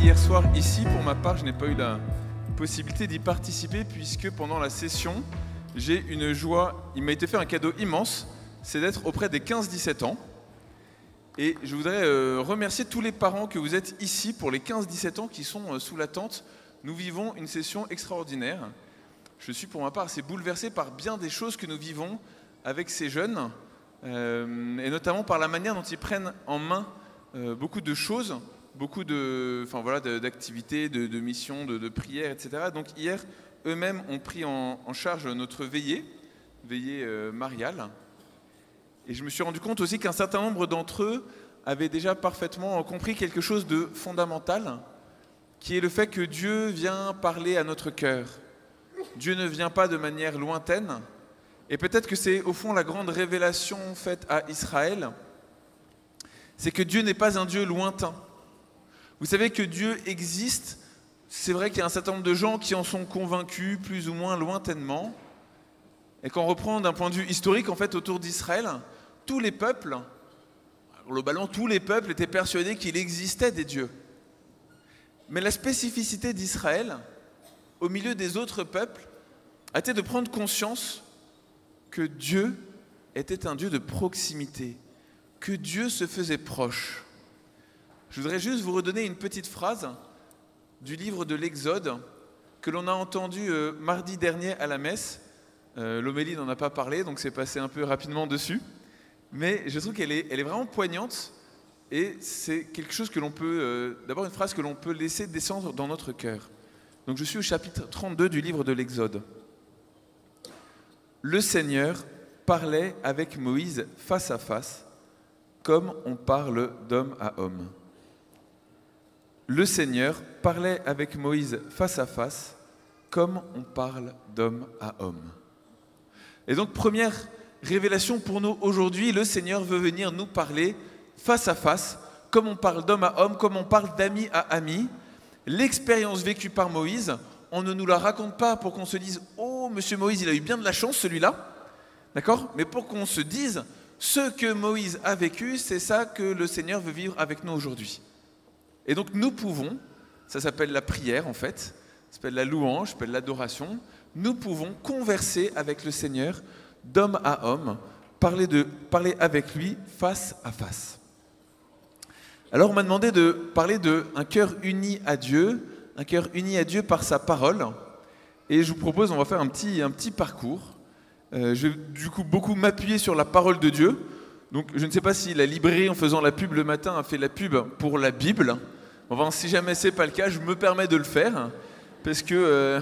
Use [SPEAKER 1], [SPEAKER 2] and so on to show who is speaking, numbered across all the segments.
[SPEAKER 1] hier soir ici. Pour ma part, je n'ai pas eu la possibilité d'y participer puisque pendant la session, j'ai une joie, il m'a été fait un cadeau immense, c'est d'être auprès des 15-17 ans. Et je voudrais remercier tous les parents que vous êtes ici pour les 15-17 ans qui sont sous la tente. Nous vivons une session extraordinaire. Je suis pour ma part assez bouleversé par bien des choses que nous vivons avec ces jeunes, et notamment par la manière dont ils prennent en main beaucoup de choses, beaucoup d'activités, de missions, de prières, etc. Donc hier, eux-mêmes ont pris en charge notre veillée mariale. Et je me suis rendu compte aussi qu'un certain nombre d'entre eux avaient déjà parfaitement compris quelque chose de fondamental, qui est le fait que Dieu vient parler à notre cœur. Dieu ne vient pas de manière lointaine. Et peut-être que c'est au fond la grande révélation faite à Israël, c'est que Dieu n'est pas un Dieu lointain. Vous savez que Dieu existe, c'est vrai qu'il y a un certain nombre de gens qui en sont convaincus plus ou moins lointainement. Et quand on reprend d'un point de vue historique, en fait, autour d'Israël, tous les peuples, globalement tous les peuples étaient persuadés qu'il existait des dieux. Mais la spécificité d'Israël, au milieu des autres peuples, a été de prendre conscience que Dieu était un Dieu de proximité, que Dieu se faisait proche. Je voudrais juste vous redonner une petite phrase du livre de l'Exode que l'on a entendu mardi dernier à la messe. L'homélie n'en a pas parlé, donc c'est passé un peu rapidement dessus. Mais je trouve qu'elle est vraiment poignante et c'est quelque chose que l'on peut, d'abord une phrase que l'on peut laisser descendre dans notre cœur. Donc je suis au chapitre 32 du livre de l'Exode. Le Seigneur parlait avec Moïse face à face, comme on parle d'homme à homme. Le Seigneur parlait avec Moïse face à face, comme on parle d'homme à homme. Et donc, première révélation pour nous aujourd'hui, le Seigneur veut venir nous parler face à face, comme on parle d'homme à homme, comme on parle d'ami à ami. L'expérience vécue par Moïse, on ne nous la raconte pas pour qu'on se dise « Oh, monsieur Moïse, il a eu bien de la chance, celui-là ». D'accord ? Mais pour qu'on se dise « Ce que Moïse a vécu, c'est ça que le Seigneur veut vivre avec nous aujourd'hui ». Et donc, nous pouvons, ça s'appelle la prière en fait, ça s'appelle la louange, ça s'appelle l'adoration, nous pouvons converser avec le Seigneur d'homme à homme, parler avec lui face à face. Alors on m'a demandé de parler d'un cœur uni à Dieu par sa parole. Et je vous propose, on va faire un petit parcours. Je vais du coup beaucoup m'appuyer sur la parole de Dieu. Donc je ne sais pas si la librairie, en faisant la pub le matin, a fait la pub pour la Bible. Enfin, si jamais c'est pas le cas, je me permets de le faire. Parce que...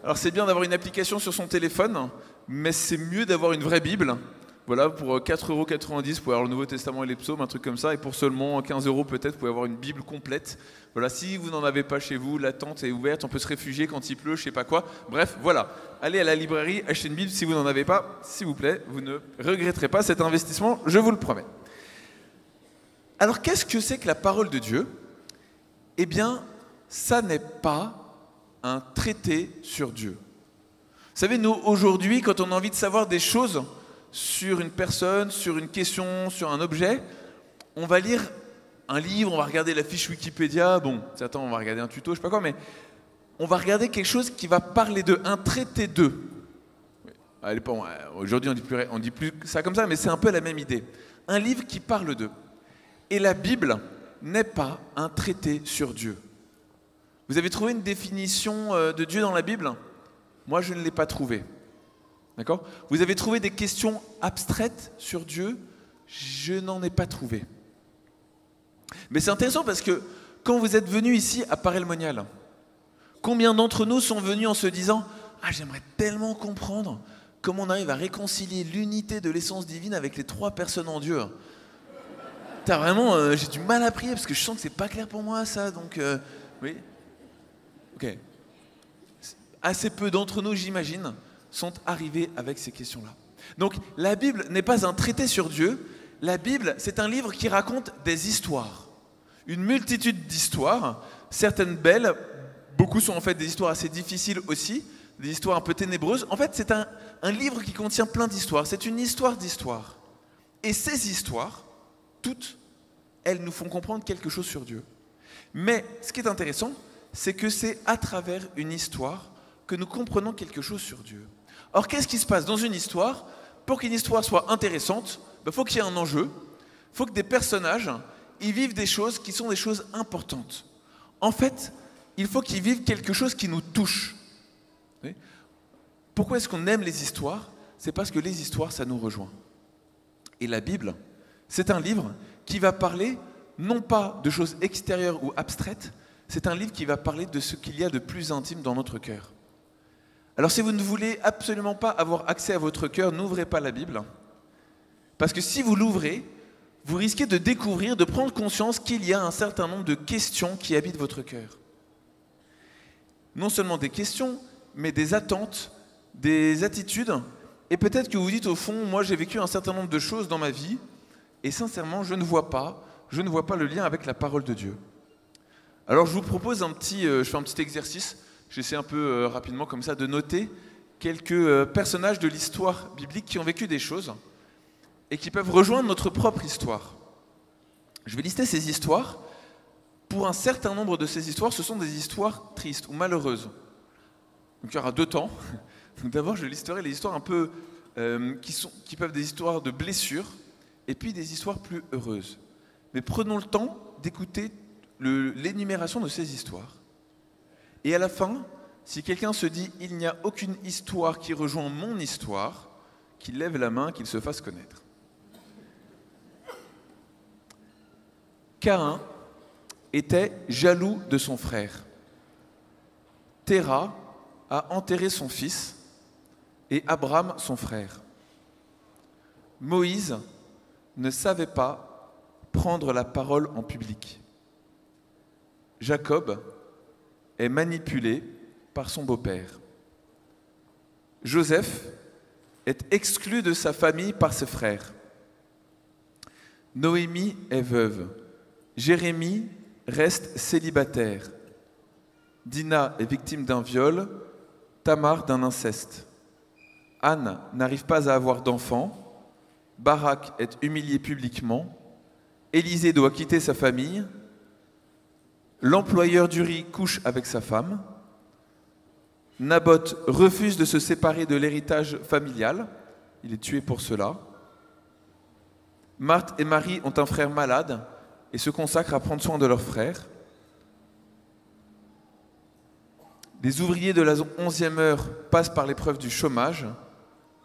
[SPEAKER 1] alors c'est bien d'avoir une application sur son téléphone, mais c'est mieux d'avoir une vraie Bible. Voilà, pour 4,90 €, vous pouvez avoir le Nouveau Testament et les psaumes, un truc comme ça. Et pour seulement 15 € peut-être, vous pouvez avoir une Bible complète. Voilà, si vous n'en avez pas chez vous, la tente est ouverte, on peut se réfugier quand il pleut, je sais pas quoi. Bref, voilà. Allez à la librairie, achetez une Bible si vous n'en avez pas. S'il vous plaît, vous ne regretterez pas cet investissement, je vous le promets. Alors, qu'est-ce que c'est que la parole de Dieu ? Eh bien, ça n'est pas un traité sur Dieu. Vous savez, nous, aujourd'hui, quand on a envie de savoir des choses sur une personne, sur une question, sur un objet, on va lire un livre, on va regarder la fiche Wikipédia, bon, attends, on va regarder un tuto, je sais pas quoi, mais on va regarder quelque chose qui va parler d'eux, un traité d'eux. Aujourd'hui, on dit plus ça comme ça, mais c'est un peu la même idée. Un livre qui parle d'eux. Et la Bible n'est pas un traité sur Dieu. Vous avez trouvé une définition de Dieu dans la Bible ? Moi, je ne l'ai pas trouvée. D'accord ? Vous avez trouvé des questions abstraites sur Dieu ? Je n'en ai pas trouvé. Mais c'est intéressant parce que quand vous êtes venus ici à Paray-le-Monial, combien d'entre nous sont venus en se disant « Ah, j'aimerais tellement comprendre comment on arrive à réconcilier l'unité de l'essence divine avec les trois personnes en Dieu. » T'as vraiment, j'ai du mal à prier parce que je sens que c'est pas clair pour moi ça, donc oui. Ok. Assez peu d'entre nous, j'imagine, sont arrivés avec ces questions-là. Donc la Bible n'est pas un traité sur Dieu. La Bible, c'est un livre qui raconte des histoires. Une multitude d'histoires, certaines belles, beaucoup sont en fait des histoires assez difficiles aussi, des histoires un peu ténébreuses. En fait, c'est un livre qui contient plein d'histoires. C'est une histoire d'histoires. Et ces histoires, toutes, elles nous font comprendre quelque chose sur Dieu. Mais ce qui est intéressant, c'est que c'est à travers une histoire que nous comprenons quelque chose sur Dieu. Or, qu'est-ce qui se passe dans une histoire? Pour qu'une histoire soit intéressante, il faut qu'il y ait un enjeu, il faut que des personnages y vivent des choses qui sont des choses importantes. En fait, il faut qu'ils vivent quelque chose qui nous touche. Oui. Pourquoi est-ce qu'on aime les histoires? C'est parce que les histoires, ça nous rejoint. Et la Bible, c'est un livre qui va parler non pas de choses extérieures ou abstraites, c'est un livre qui va parler de ce qu'il y a de plus intime dans notre cœur. Alors si vous ne voulez absolument pas avoir accès à votre cœur, n'ouvrez pas la Bible. Parce que si vous l'ouvrez, vous risquez de découvrir, de prendre conscience qu'il y a un certain nombre de questions qui habitent votre cœur. Non seulement des questions, mais des attentes, des attitudes. Et peut-être que vous dites au fond, moi j'ai vécu un certain nombre de choses dans ma vie, et sincèrement, je ne vois pas le lien avec la parole de Dieu. Alors je vous propose je fais un petit exercice, j'essaie un peu rapidement comme ça de noter quelques personnages de l'histoire biblique qui ont vécu des choses et qui peuvent rejoindre notre propre histoire. Je vais lister ces histoires. Pour un certain nombre de ces histoires, ce sont des histoires tristes ou malheureuses. Donc il y aura deux temps. Donc, d'abord, je listerai les histoires un peu qui peuvent être des histoires de blessures et puis des histoires plus heureuses. Mais prenons le temps d'écouter l'énumération de ces histoires. Et à la fin, si quelqu'un se dit « il n'y a aucune histoire qui rejoint mon histoire », qu'il lève la main, qu'il se fasse connaître. Caïn était jaloux de son frère. Téra a enterré son fils et Abraham son frère. Moïse ne savait pas prendre la parole en public. Jacob est manipulé par son beau-père. Joseph est exclu de sa famille par ses frères. Noémie est veuve. Jérémie reste célibataire. Dina est victime d'un viol. Tamar d'un inceste. Anne n'arrive pas à avoir d'enfant. Barak est humilié publiquement. Élisée doit quitter sa famille. L'employeur d'Uri couche avec sa femme. Naboth refuse de se séparer de l'héritage familial. Il est tué pour cela. Marthe et Marie ont un frère malade et se consacrent à prendre soin de leur frère. Les ouvriers de la 11e heure passent par l'épreuve du chômage.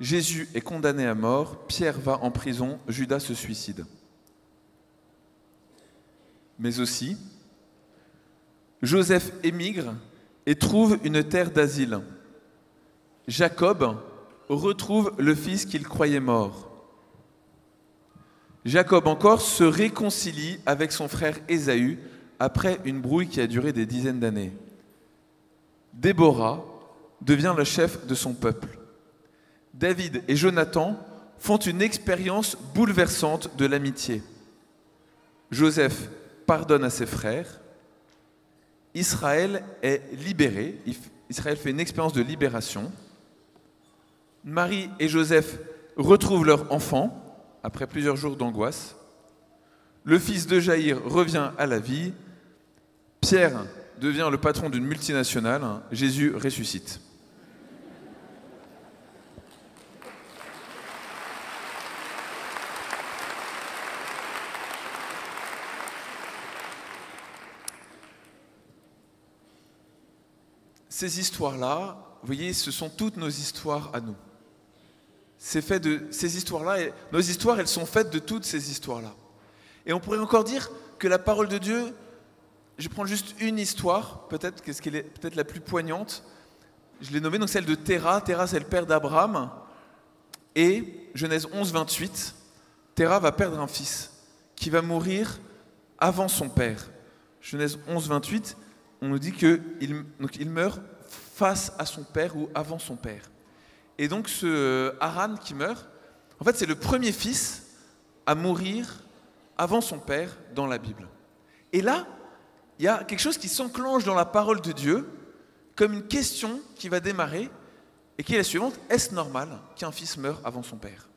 [SPEAKER 1] Jésus est condamné à mort. Pierre va en prison. Judas se suicide. Mais aussi, Joseph émigre et trouve une terre d'asile. Jacob retrouve le fils qu'il croyait mort. Jacob encore se réconcilie avec son frère Ésaü après une brouille qui a duré des dizaines d'années. Déborah devient le chef de son peuple. David et Jonathan font une expérience bouleversante de l'amitié. Joseph pardonne à ses frères. Israël est libéré. Israël fait une expérience de libération. Marie et Joseph retrouvent leur enfant après plusieurs jours d'angoisse. Le fils de Jaïr revient à la vie. Pierre devient le patron d'une multinationale. Jésus ressuscite. Ces histoires-là, vous voyez, ce sont toutes nos histoires à nous. C'est fait de ces histoires-là, et nos histoires, elles sont faites de toutes ces histoires-là. Et on pourrait encore dire que la parole de Dieu, je prends juste une histoire, peut-être qu'elle est peut-être la plus poignante. Je l'ai nommée, donc celle de Téra. Téra, c'est le père d'Abraham. Et Genèse 11, 28, Téra va perdre un fils qui va mourir avant son père. Genèse 11, 28, on nous dit qu'il meurt face à son père ou avant son père. Et donc ce Haran qui meurt, en fait c'est le premier fils à mourir avant son père dans la Bible. Et là, il y a quelque chose qui s'enclenche dans la parole de Dieu, comme une question qui va démarrer, et qui est la suivante: est-ce normal qu'un fils meure avant son père?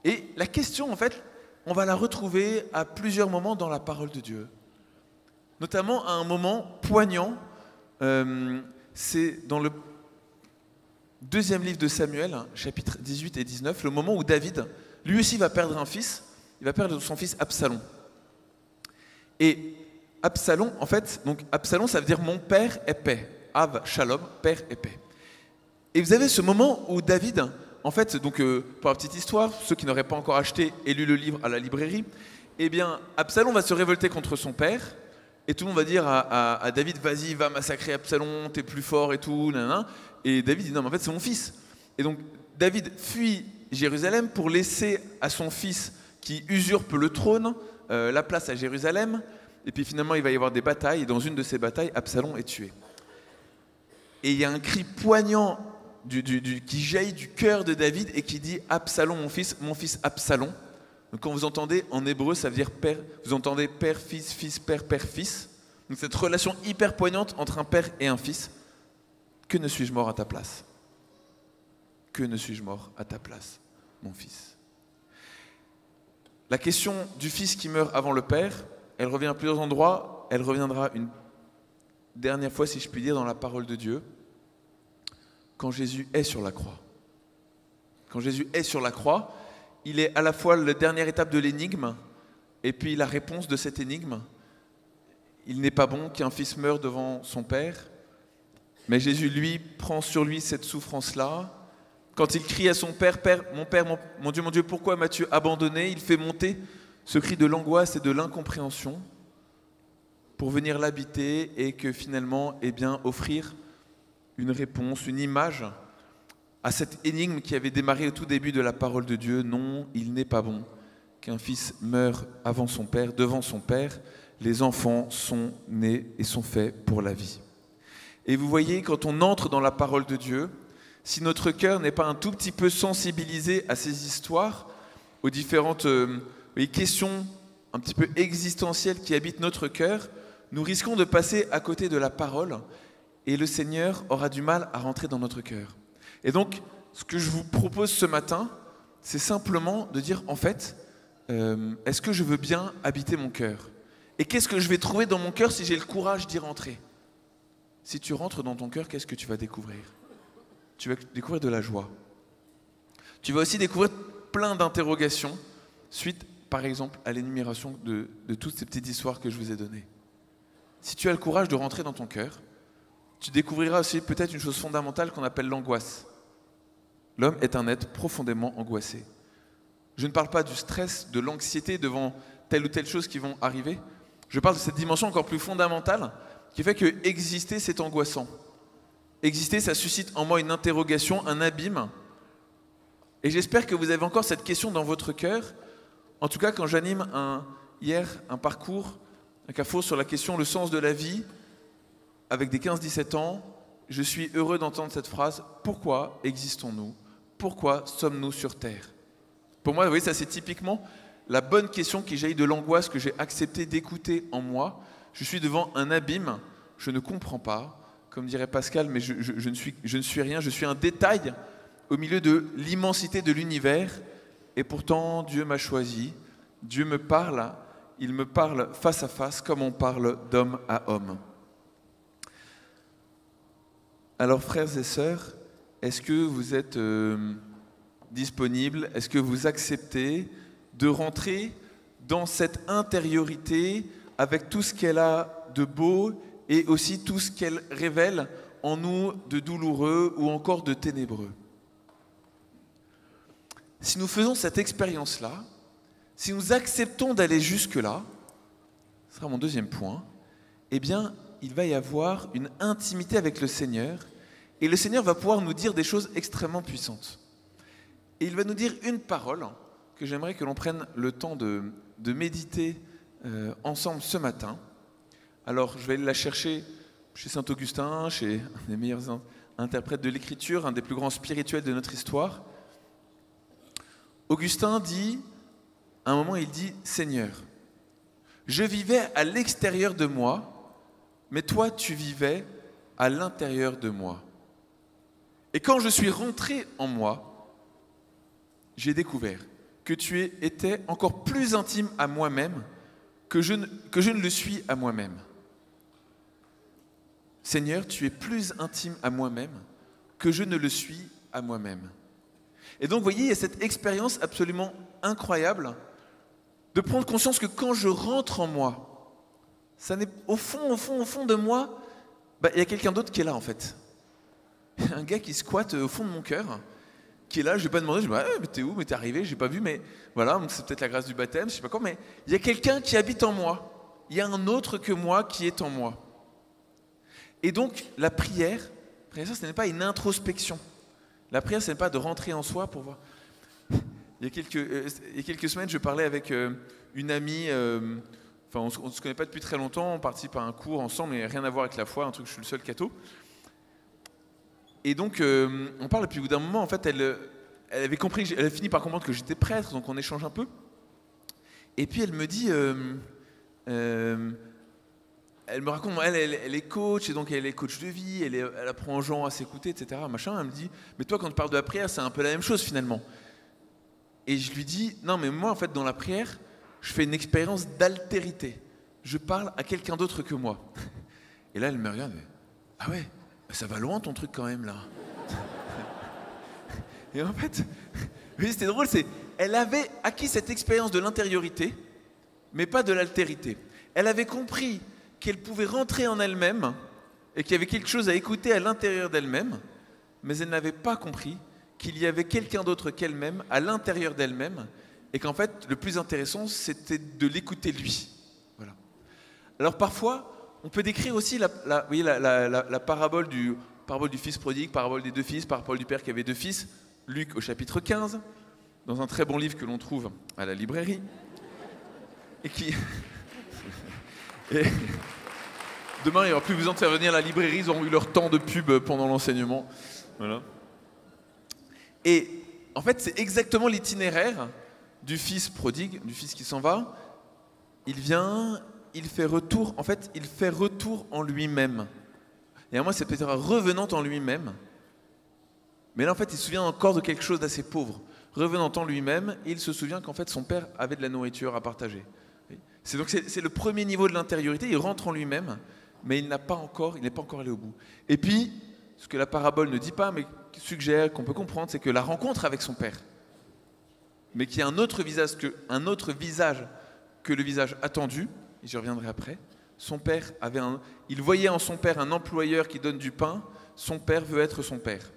[SPEAKER 1] Et la question, en fait, on va la retrouver à plusieurs moments dans la parole de Dieu. notamment à un moment poignant. C'est dans le deuxième livre de Samuel, chapitres 18 et 19, le moment où David, lui aussi, va perdre un fils. Il va perdre son fils Absalom. Et Absalom, en fait, donc Absalom, ça veut dire mon père est paix. Av Shalom, père est paix. Et vous avez ce moment où David, en fait, donc pour la petite histoire, ceux qui n'auraient pas encore acheté et lu le livre à la librairie, eh bien, Absalom va se révolter contre son père, et tout le monde va dire à David, vas-y, va massacrer Absalom, t'es plus fort et tout, nanana. Et David dit, non, mais en fait, c'est mon fils. Et donc, David fuit Jérusalem pour laisser à son fils qui usurpe le trône, la place à Jérusalem. Et puis finalement, il va y avoir des batailles, et dans une de ces batailles, Absalom est tué. Et il y a un cri poignant qui jaillit du cœur de David et qui dit « Absalom, mon fils Absalom ». Donc quand vous entendez en hébreu, ça veut dire père, vous entendez père, fils, père, fils. Donc cette relation hyper poignante entre un père et un fils. Que ne suis-je mort à ta place? Que ne suis-je mort à ta place, mon fils? La question du fils qui meurt avant le père, elle revient à plusieurs endroits. Elle reviendra une dernière fois, si je puis dire, dans la parole de Dieu, quand Jésus est sur la croix. Quand Jésus est sur la croix, il est à la fois la dernière étape de l'énigme et puis la réponse de cette énigme. Il n'est pas bon qu'un fils meure devant son père, mais Jésus, lui, prend sur lui cette souffrance-là. Quand il crie à son père, « Père, mon Dieu, pourquoi m'as-tu abandonné ?» Il fait monter ce cri de l'angoisse et de l'incompréhension pour venir l'habiter et que finalement, eh bien, offrir une réponse, une image à cette énigme qui avait démarré au tout début de la parole de Dieu. Non, il n'est pas bon qu'un fils meure avant son père, devant son père. Les enfants sont nés et sont faits pour la vie. Et vous voyez, quand on entre dans la parole de Dieu, si notre cœur n'est pas un tout petit peu sensibilisé à ces histoires, aux différentes questions un petit peu existentielles qui habitent notre cœur, nous risquons de passer à côté de la parole et le Seigneur aura du mal à rentrer dans notre cœur. Et donc, ce que je vous propose ce matin, c'est simplement de dire, en fait, est-ce que je veux bien habiter mon cœur? Et qu'est-ce que je vais trouver dans mon cœur si j'ai le courage d'y rentrer? Si tu rentres dans ton cœur, qu'est-ce que tu vas découvrir? Tu vas découvrir de la joie. Tu vas aussi découvrir plein d'interrogations suite, par exemple, à l'énumération de toutes ces petites histoires que je vous ai données. Si tu as le courage de rentrer dans ton cœur, tu découvriras aussi peut-être une chose fondamentale qu'on appelle l'angoisse. L'homme est un être profondément angoissé. Je ne parle pas du stress, de l'anxiété devant telle ou telle chose qui vont arriver. Je parle de cette dimension encore plus fondamentale qui fait que exister, c'est angoissant. Exister, ça suscite en moi une interrogation, un abîme. Et j'espère que vous avez encore cette question dans votre cœur. En tout cas, quand j'anime hier un parcours, un carrefour sur la question « Le sens de la vie », avec des 15-17 ans, je suis heureux d'entendre cette phrase « Pourquoi existons-nous? Pourquoi sommes-nous sur Terre ?» Pour moi, vous voyez, ça c'est typiquement la bonne question qui jaillit de l'angoisse que j'ai accepté d'écouter en moi. Je suis devant un abîme, je ne comprends pas, comme dirait Pascal, mais je ne suis rien, je suis un détail au milieu de l'immensité de l'univers, et pourtant Dieu m'a choisi, Dieu me parle, il me parle face à face comme on parle d'homme à homme. Alors frères et sœurs, est-ce que vous êtes disponibles, est-ce que vous acceptez de rentrer dans cette intériorité avec tout ce qu'elle a de beau et aussi tout ce qu'elle révèle en nous de douloureux ou encore de ténébreux? Si nous faisons cette expérience-là, si nous acceptons d'aller jusque-là, ce sera mon deuxième point, eh bien, il va y avoir une intimité avec le Seigneur et le Seigneur va pouvoir nous dire des choses extrêmement puissantes. Et il va nous dire une parole que j'aimerais que l'on prenne le temps de méditer ensemble ce matin. Alors, je vais aller la chercher chez saint Augustin, chez un des meilleurs interprètes de l'Écriture, un des plus grands spirituels de notre histoire. Augustin dit, à un moment, il dit « Seigneur, je vivais à l'extérieur de moi, mais toi, tu vivais à l'intérieur de moi. Et quand je suis rentré en moi, j'ai découvert que tu étais encore plus intime à moi-même que je ne le suis à moi-même. Seigneur, tu es plus intime à moi-même que je ne le suis à moi-même. Et donc, vous voyez, il y a cette expérience absolument incroyable de prendre conscience que quand je rentre en moi, ça n'est, au fond de moi, il y a quelqu'un d'autre qui est là, en fait. Il y a un gars qui squatte au fond de mon cœur, qui est là, je ne vais pas demander, je me dis, mais t'es où, mais t'es arrivé, j'ai pas vu, mais voilà, c'est peut-être la grâce du baptême, je sais pas quoi, mais il y a quelqu'un qui habite en moi. Il y a un autre que moi qui est en moi. Et donc, la prière, ce n'est pas une introspection. La prière, ce n'est pas de rentrer en soi pour voir. Il y a quelques semaines, je parlais avec une amie, on ne se connaît pas depuis très longtemps, on participe à un cours ensemble, mais rien à voir avec la foi, un truc, je suis le seul catho. Et donc, on parle, et puis au bout d'un moment, en fait, elle avait compris, elle a fini par comprendre que j'étais prêtre, donc on échange un peu. Et puis elle me dit, elle me raconte, elle est coach, et donc elle est coach de vie, elle apprend aux gens à s'écouter, etc. Machin. Elle me dit, mais toi, quand tu parles de la prière, c'est un peu la même chose finalement. Et je lui dis, non, mais moi, en fait, dans la prière, je fais une expérience d'altérité. Je parle à quelqu'un d'autre que moi. Et là, elle me regarde, ah ouais, ça va loin ton truc quand même là. Et en fait, oui, c'était drôle, elle avait acquis cette expérience de l'intériorité, mais pas de l'altérité. Elle avait compris qu'elle pouvait rentrer en elle-même et qu'il y avait quelque chose à écouter à l'intérieur d'elle-même, mais elle n'avait pas compris qu'il y avait quelqu'un d'autre qu'elle-même à l'intérieur d'elle-même et qu'en fait, le plus intéressant, c'était de l'écouter lui. Voilà. Alors parfois, on peut décrire aussi la parabole du fils prodigue, parabole des deux fils, parabole du père qui avait deux fils, Luc au chapitre 15, dans un très bon livre que l'on trouve à la librairie, et qui... Et demain, il n'y aura plus besoin de faire venir la librairie, ils auront eu leur temps de pub pendant l'enseignement. Voilà. Et en fait, c'est exactement l'itinéraire du fils prodigue, du fils qui s'en va. Il vient, il fait retour en lui-même. Et à moi, c'est peut-être revenant en lui-même. Mais là, en fait, il se souvient encore de quelque chose d'assez pauvre. Revenant en lui-même, il se souvient qu'en fait, son père avait de la nourriture à partager. C'est le premier niveau de l'intériorité, il rentre en lui-même, mais il n'est pas encore allé au bout. Et puis, ce que la parabole ne dit pas, mais suggère, qu'on peut comprendre, c'est que la rencontre avec son père, mais qu'il y a un autre visage que le visage attendu, et j'y reviendrai après, son père il voyait en son père un employeur qui donne du pain, son père veut être son père.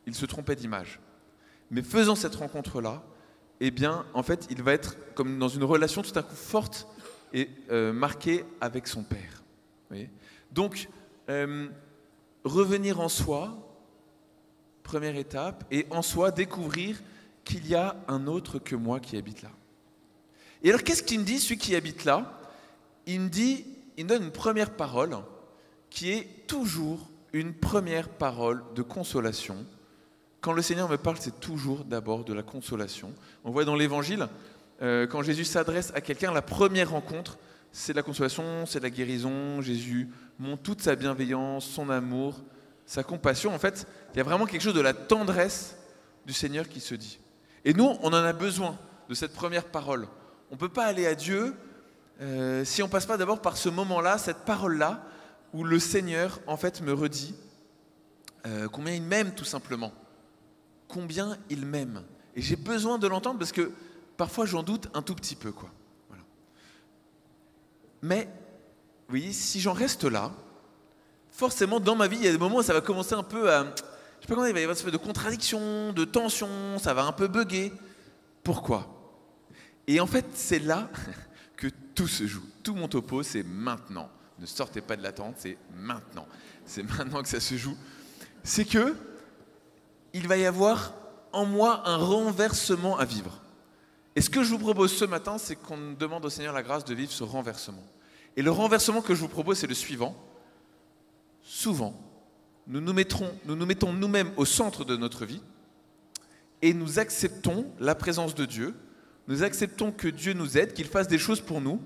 [SPEAKER 1] Il se trompait d'image. Mais faisant cette rencontre-là, eh bien, en fait, il va être comme dans une relation tout à coup forte et marquée avec son père. Vous voyez ? Donc, revenir en soi, première étape, et en soi, découvrir qu'il y a un autre que moi qui habite là. Et alors, qu'est-ce qu'il me dit, celui qui habite là ? Il me donne une première parole qui est toujours une première parole de consolation. Quand le Seigneur me parle, c'est toujours d'abord de la consolation. On voit dans l'Évangile, quand Jésus s'adresse à quelqu'un, la première rencontre, c'est de la consolation, c'est de la guérison. Jésus montre toute sa bienveillance, son amour, sa compassion. En fait, il y a vraiment quelque chose de la tendresse du Seigneur qui se dit. Et nous, on en a besoin de cette première parole. On ne peut pas aller à Dieu si on ne passe pas d'abord par ce moment-là, cette parole-là, où le Seigneur, en fait, me redit combien il m'aime, tout simplement. Combien il m'aime. Et j'ai besoin de l'entendre parce que parfois j'en doute un tout petit peu, quoi. Voilà. Mais, vous voyez, si j'en reste là, forcément dans ma vie, il y a des moments où ça va commencer un peu à... Je ne sais pas comment il va y avoir une espèce de contradiction, de tension, ça va un peu bugger. Pourquoi ? Et en fait, c'est là que tout se joue. Tout mon topo, c'est maintenant. Ne sortez pas de l'attente, c'est maintenant. C'est maintenant que ça se joue. C'est que il va y avoir en moi un renversement à vivre. Et ce que je vous propose ce matin, c'est qu'on demande au Seigneur la grâce de vivre ce renversement. Et le renversement que je vous propose, c'est le suivant. Souvent, nous nous mettons nous-mêmes au centre de notre vie et nous acceptons la présence de Dieu, nous acceptons que Dieu nous aide, qu'il fasse des choses pour nous.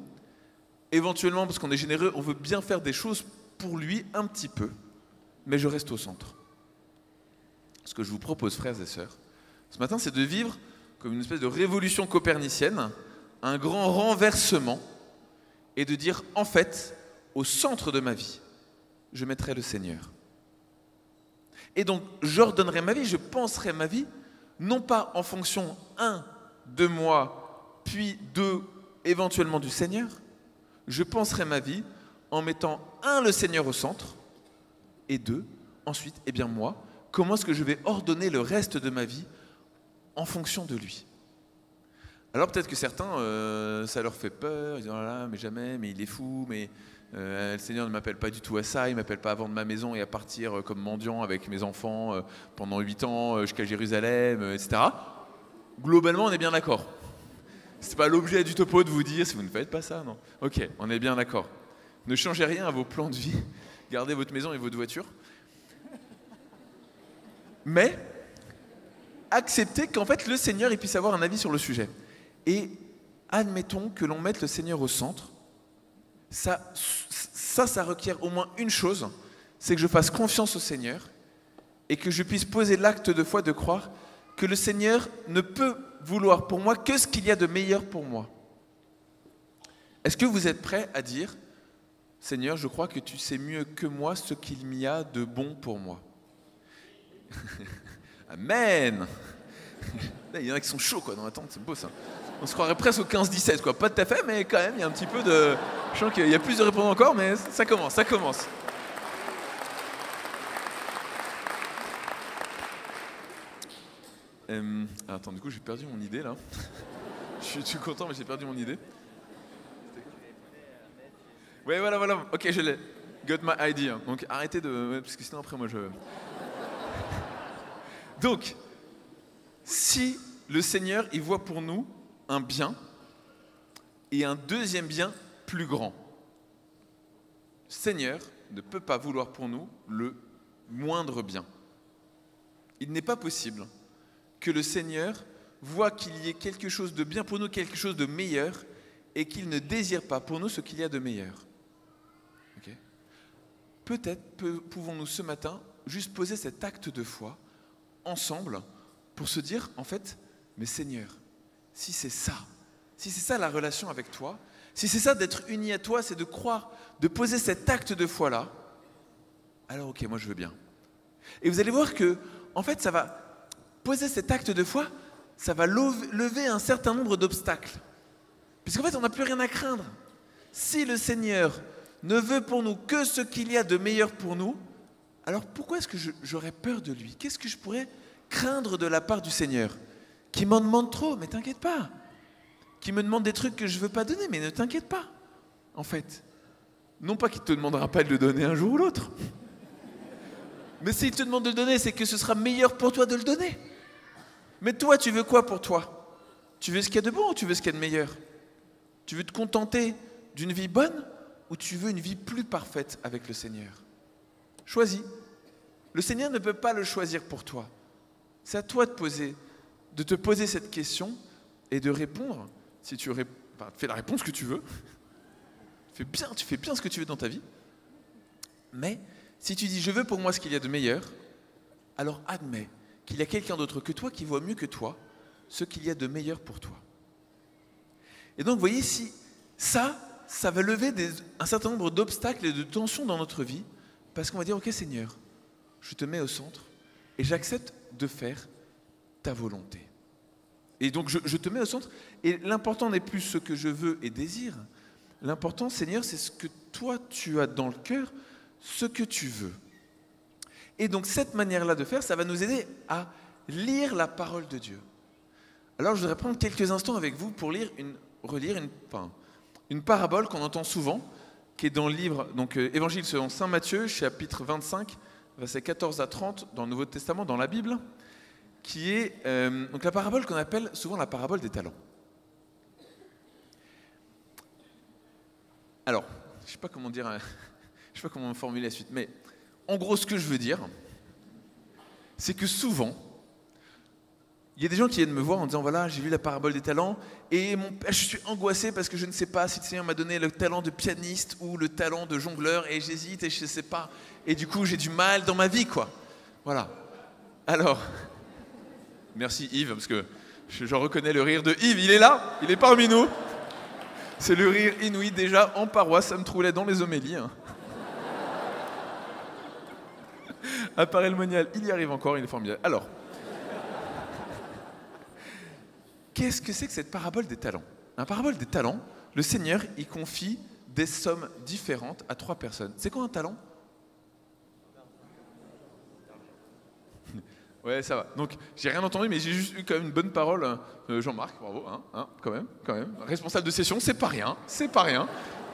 [SPEAKER 1] Éventuellement, parce qu'on est généreux, on veut bien faire des choses pour lui un petit peu, mais je reste au centre. Ce que je vous propose, frères et sœurs, ce matin, c'est de vivre comme une espèce de révolution copernicienne, un grand renversement, et de dire, en fait, au centre de ma vie, je mettrai le Seigneur. Et donc, j'ordonnerai ma vie, je penserai ma vie, non pas en fonction, 1, de moi, puis 2, éventuellement du Seigneur. Je penserai ma vie en mettant, 1, le Seigneur au centre, et 2, ensuite, eh bien moi, comment est-ce que je vais ordonner le reste de ma vie en fonction de lui. Alors peut-être que certains, ça leur fait peur, ils disent « Oh là là, mais jamais, mais il est fou, mais le Seigneur ne m'appelle pas du tout à ça, il ne m'appelle pas à vendre ma maison et à partir comme mendiant avec mes enfants pendant 8 ans jusqu'à Jérusalem, etc. » Globalement, on est bien d'accord. Ce n'est pas l'objet du topo de vous dire si vous ne faites pas ça, non. Ok, on est bien d'accord. Ne changez rien à vos plans de vie, gardez votre maison et votre voiture. Mais acceptez qu'en fait le Seigneur il puisse avoir un avis sur le sujet. Et admettons que l'on mette le Seigneur au centre. Ça requiert au moins une chose, c'est que je fasse confiance au Seigneur et que je puisse poser l'acte de foi de croire que le Seigneur ne peut vouloir pour moi que ce qu'il y a de meilleur pour moi. Est-ce que vous êtes prêts à dire « Seigneur, je crois que tu sais mieux que moi ce qu'il y a de bon pour moi ». Amen. Là, il y en a qui sont chauds quoi, dans l'attente, c'est beau ça. On se croirait presque au 15-17, quoi. Pas tout à fait, mais quand même, il y a un petit peu de... Je sens qu'il y a plus de répondants encore, mais ça commence, ça commence. Attends, du coup, j'ai perdu mon idée, là. Je suis content, mais j'ai perdu mon idée. Ouais, voilà. Ok, je l'ai. Got my idea. Donc, arrêtez de... Parce que sinon, après, moi, je... Donc, si le Seigneur, il voit pour nous un bien et un deuxième bien plus grand, le Seigneur ne peut pas vouloir pour nous le moindre bien. Il n'est pas possible que le Seigneur voit qu'il y ait quelque chose de bien pour nous, quelque chose de meilleur, et qu'il ne désire pas pour nous ce qu'il y a de meilleur. Okay. Peut-être pouvons-nous ce matin juste poser cet acte de foi ensemble pour se dire, en fait, mais Seigneur, si c'est ça la relation avec toi, si c'est ça d'être uni à toi, c'est de croire, de poser cet acte de foi-là, alors ok, moi je veux bien. Et vous allez voir que, en fait, ça va poser cet acte de foi, ça va lever un certain nombre d'obstacles. Puisqu'en fait, on n'a plus rien à craindre. Si le Seigneur ne veut pour nous que ce qu'il y a de meilleur pour nous, alors pourquoi est-ce que j'aurais peur de lui? Qu'est-ce que je pourrais craindre de la part du Seigneur? Qui m'en demande trop, mais t'inquiète pas. Qui me demande des trucs que je ne veux pas donner, mais ne t'inquiète pas. En fait, non pas qu'il ne te demandera pas de le donner un jour ou l'autre. Mais s'il te demande de le donner, c'est que ce sera meilleur pour toi de le donner. Mais toi, tu veux quoi pour toi? Tu veux ce qu'il y a de bon ou tu veux ce qu'il y a de meilleur? Tu veux te contenter d'une vie bonne ou tu veux une vie plus parfaite avec le Seigneur? Choisis. Le Seigneur ne peut pas le choisir pour toi. C'est à toi de te poser cette question et de répondre. Si tu fais la réponse que tu veux, tu fais bien ce que tu veux dans ta vie. Mais si tu dis « je veux pour moi ce qu'il y a de meilleur », alors admets qu'il y a quelqu'un d'autre que toi qui voit mieux que toi ce qu'il y a de meilleur pour toi. Et donc, vous voyez, si ça va lever un certain nombre d'obstacles et de tensions dans notre vie, parce qu'on va dire « Ok Seigneur, je te mets au centre et j'accepte de faire ta volonté. » Et donc, je te mets au centre et l'important n'est plus ce que je veux et désire. L'important, Seigneur, c'est ce que toi, tu as dans le cœur, ce que tu veux. Et donc, cette manière-là de faire, ça va nous aider à lire la parole de Dieu. Alors, je voudrais prendre quelques instants avec vous pour relire une parabole qu'on entend souvent, qui est dans le livre, donc Évangile selon saint Matthieu, chapitre 25, versets 14 à 30, dans le Nouveau Testament, dans la Bible, qui est donc la parabole qu'on appelle souvent la parabole des talents. Alors, je ne sais pas comment formuler la suite, mais en gros, ce que je veux dire, c'est que souvent, il y a des gens qui viennent me voir en disant « Voilà, j'ai lu la parabole des talents et je suis angoissé parce que je ne sais pas si le Seigneur m'a donné le talent de pianiste ou le talent de jongleur et j'hésite et je ne sais pas. Et du coup, j'ai du mal dans ma vie, quoi. » Voilà. Alors, merci Yves, parce que je reconnais le rire de Yves. Il est là, il est parmi nous. C'est le rire inouï déjà en paroisse, ça me trouvait dans les homélies. Hein. Appareil monial, il y arrive encore, il est formidable. Alors, qu'est-ce que c'est que cette parabole des talents? Un parabole des talents, le Seigneur, il confie des sommes différentes à 3 personnes. C'est quoi un talent? Ouais, ça va. Donc, j'ai rien entendu, mais j'ai juste eu quand même une bonne parole. Jean-Marc, bravo, quand même. Responsable de session, c'est pas rien.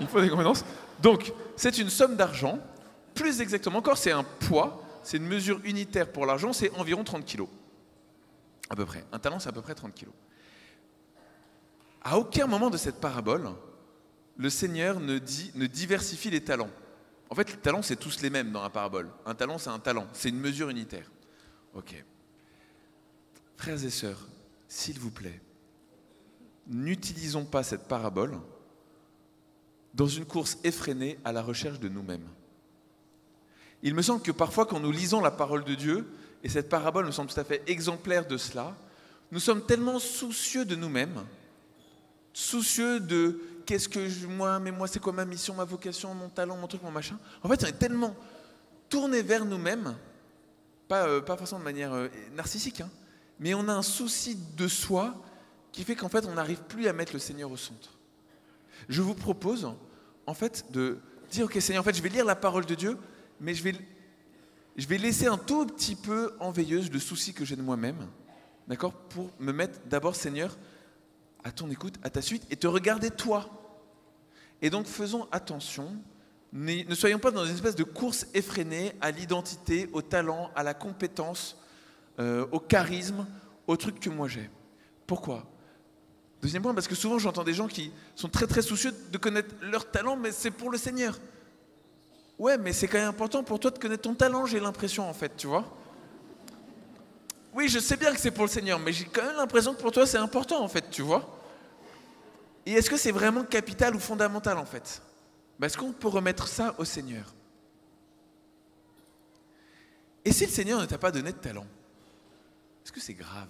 [SPEAKER 1] Il faut des compétences. Donc, c'est une somme d'argent. Plus exactement encore, c'est un poids. C'est une mesure unitaire pour l'argent, c'est environ 30 kilos. À peu près. Un talent, c'est à peu près 30 kilos. À aucun moment de cette parabole, le Seigneur ne diversifie les talents. En fait, les talents, c'est tous les mêmes dans la parabole. Un talent, c'est un talent. C'est une mesure unitaire. Ok. Frères et sœurs, s'il vous plaît, n'utilisons pas cette parabole dans une course effrénée à la recherche de nous-mêmes. Il me semble que parfois, quand nous lisons la parole de Dieu, et cette parabole me semble tout à fait exemplaire de cela, nous sommes tellement soucieux de nous-mêmes, soucieux de qu'est-ce que moi c'est quoi ma mission, ma vocation, mon talent, mon truc, mon machin. En fait, on est tellement tourné vers nous-mêmes, pas forcément de manière narcissique, mais on a un souci de soi qui fait qu'en fait, on n'arrive plus à mettre le Seigneur au centre. Je vous propose, en fait, de dire, ok Seigneur, en fait, je vais lire la parole de Dieu, mais je vais laisser un tout petit peu en veilleuse le souci que j'ai de moi-même, d'accord, pour me mettre d'abord, Seigneur, à ton écoute, à ta suite, et te regarder toi. Et donc, faisons attention. Ne soyons pas dans une espèce de course effrénée à l'identité, au talent, à la compétence, au charisme, au truc que moi j'ai. Pourquoi? Deuxième point, parce que souvent j'entends des gens qui sont très très soucieux de connaître leur talent, mais c'est pour le Seigneur. Ouais, mais c'est quand même important pour toi de connaître ton talent, j'ai l'impression en fait, tu vois. Oui, je sais bien que c'est pour le Seigneur, mais j'ai quand même l'impression que pour toi c'est important en fait, tu vois. Et est-ce que c'est vraiment capital ou fondamental en fait? Est-ce qu'on peut remettre ça au Seigneur? Et si le Seigneur ne t'a pas donné de talent, est-ce que c'est grave?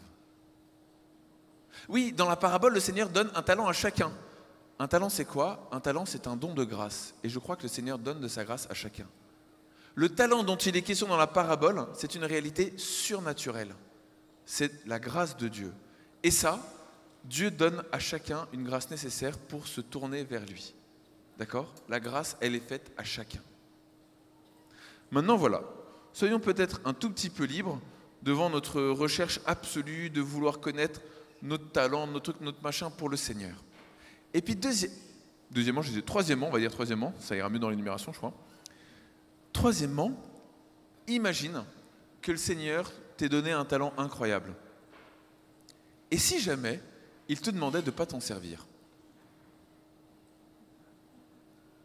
[SPEAKER 1] Oui, dans la parabole, le Seigneur donne un talent à chacun. Un talent, c'est quoi? Un talent, c'est un don de grâce. Et je crois que le Seigneur donne de sa grâce à chacun. Le talent dont il est question dans la parabole, c'est une réalité surnaturelle. C'est la grâce de Dieu. Et ça, Dieu donne à chacun une grâce nécessaire pour se tourner vers lui. D'accord? La grâce, elle est faite à chacun. Maintenant, voilà. Soyons peut-être un tout petit peu libres devant notre recherche absolue de vouloir connaître notre talent, notre truc, notre machin pour le Seigneur. Et puis troisièmement, on va dire troisièmement, ça ira mieux dans l'énumération, je crois. Troisièmement, imagine que le Seigneur t'ait donné un talent incroyable. Et si jamais il te demandait de ne pas t'en servir?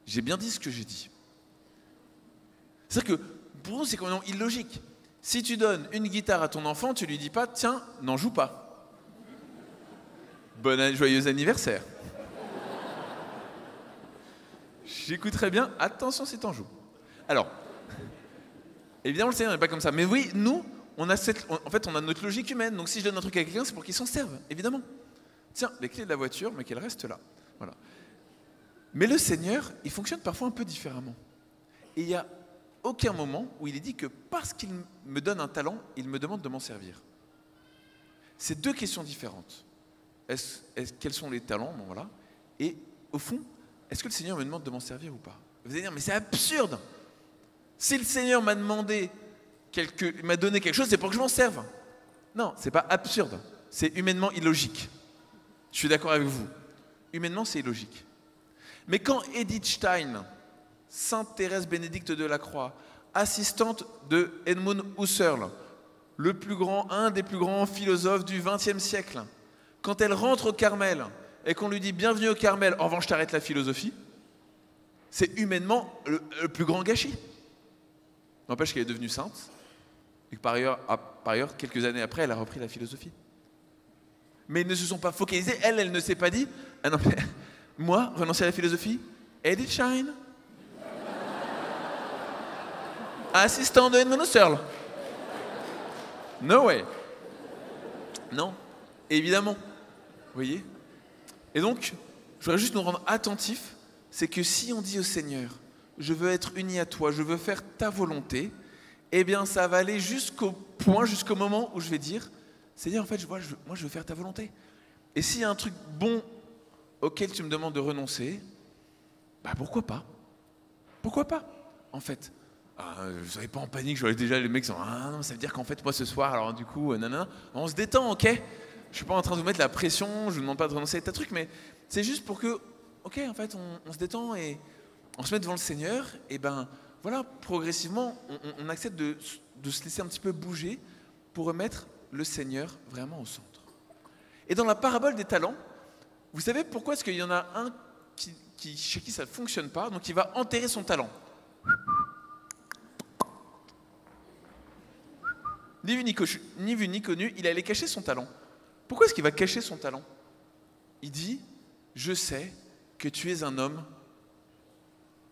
[SPEAKER 1] J'ai bien dit ce que j'ai dit. C'est-à-dire que pour nous, c'est quand même illogique. Si tu donnes une guitare à ton enfant, tu lui dis pas, tiens, n'en joue pas. Joyeux anniversaire. J'écouterai bien, attention si t'en joues. Alors, évidemment, le Seigneur n'est pas comme ça. Mais oui, nous, on a notre logique humaine. Donc si je donne un truc à quelqu'un, c'est pour qu'il s'en serve, évidemment. Tiens, les clés de la voiture, mais qu'elles restent là. Voilà. Mais le Seigneur, il fonctionne parfois un peu différemment. Et il n'y a aucun moment où il est dit que parce qu'il me donne un talent, il me demande de m'en servir. C'est deux questions différentes. Quels sont les talents? Bon, voilà. Et au fond, est-ce que le Seigneur me demande de m'en servir ou pas? Vous allez dire, mais c'est absurde. Si le Seigneur m'a donné quelque chose, c'est pour que je m'en serve. Non, c'est pas absurde. C'est humainement illogique. Je suis d'accord avec vous. Humainement, c'est illogique. Mais quand Edith Stein, Sainte Thérèse Bénédicte de la Croix, assistante de Edmund Husserl, un des plus grands philosophes du XXe siècle, quand elle rentre au Carmel et qu'on lui dit « Bienvenue au Carmel, en revanche, t'arrêtes la philosophie », c'est humainement le plus grand gâchis. N'empêche qu'elle est devenue sainte et que par ailleurs, quelques années après, elle a repris la philosophie. Mais ils ne se sont pas focalisés. Elle ne s'est pas dit « Ah non, mais moi, renoncer à la philosophie, Edith Stein, assistant de Edmund Husserl. No way. Non, évidemment. Vous voyez? Et donc, je voudrais juste nous rendre attentifs, c'est que si on dit au Seigneur, je veux être uni à toi, je veux faire ta volonté, eh bien ça va aller jusqu'au point, jusqu'au moment où je vais dire, Seigneur, en fait, moi je veux faire ta volonté. Et s'il y a un truc bon auquel tu me demandes de renoncer, bah pourquoi pas? Pourquoi pas, en fait? Je ne serais pas en panique, j'aurais déjà les mecs qui sont ah non, ça veut dire qu'en fait moi ce soir, alors du coup, nanana, on se détend, ok? Je suis pas en train de vous mettre la pression, je vous demande pas de renoncer à ta truc, mais c'est juste pour que, ok, en fait, on se détend et on se met devant le Seigneur, et ben voilà, progressivement, on accepte de se laisser un petit peu bouger pour remettre le Seigneur vraiment au centre. Et dans la parabole des talents, vous savez pourquoi est-ce qu'il y en a un chez qui ça ne fonctionne pas, donc il va enterrer son talent. Ni vu ni connu, il allait cacher son talent. Pourquoi est-ce qu'il va cacher son talent? Il dit, je sais que tu es un homme